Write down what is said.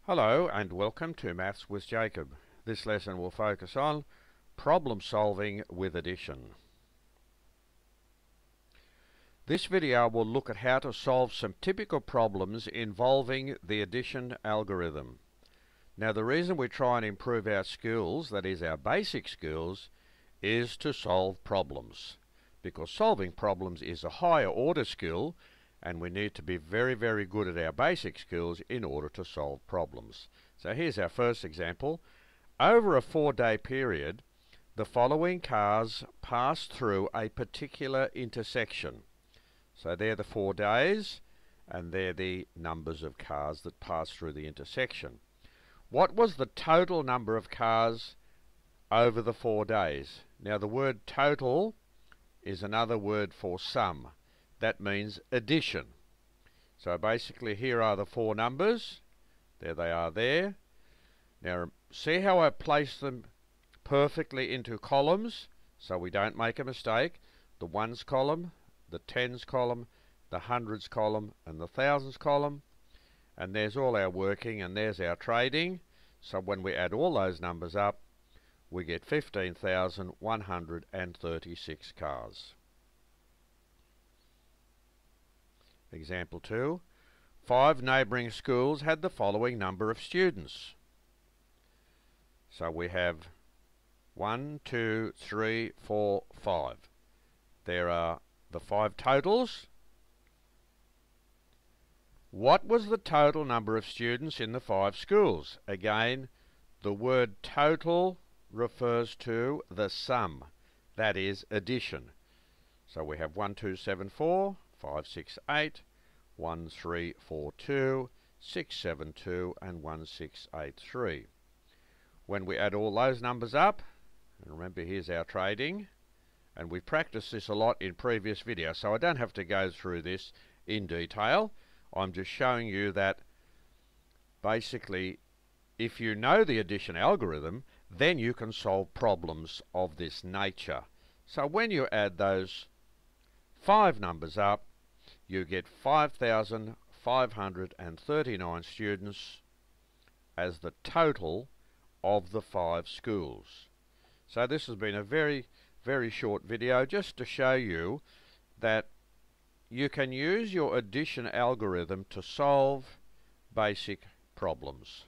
Hello and welcome to Maths with Jacob. This lesson will focus on problem solving with addition. This video will look at how to solve some typical problems involving the addition algorithm. Now the reason we try and improve our skills, that is our basic skills, is to solve problems. Because solving problems is a higher order skill and we need to be very, very good at our basic skills in order to solve problems. So here's our first example. Over a 4-day period, the following cars passed through a particular intersection. So they're the 4 days, and they're the numbers of cars that pass through the intersection. What was the total number of cars over the 4 days? Now the word total is another word for sum. That means addition. So basically here are the 4 numbers. There they are there. Now see how I place them perfectly into columns so we don't make a mistake. The ones column, the tens column, the hundreds column and the thousands column. And there's all our working and there's our trading. So when we add all those numbers up, we get 15,136 cars. Example 2. 5 neighbouring schools had the following number of students. So we have 1, 2, 3, 4, 5. There are the 5 totals. What was the total number of students in the 5 schools? Again, the word total refers to the sum, that is addition. So we have 1, 2, 7, 4, 5, 6, 8, 1, 3, 4, 2, 6, 7, 2, and 1, 6, 8, 3. When we add all those numbers up, and remember here's our trading, and we've practiced this a lot in previous videos, so I don't have to go through this in detail. I'm just showing you that basically if you know the addition algorithm, then you can solve problems of this nature. So when you add those 5 numbers up, you get 5,539 students as the total of the 5 schools. So this has been a very, very short video just to show you that you can use your addition algorithm to solve basic problems.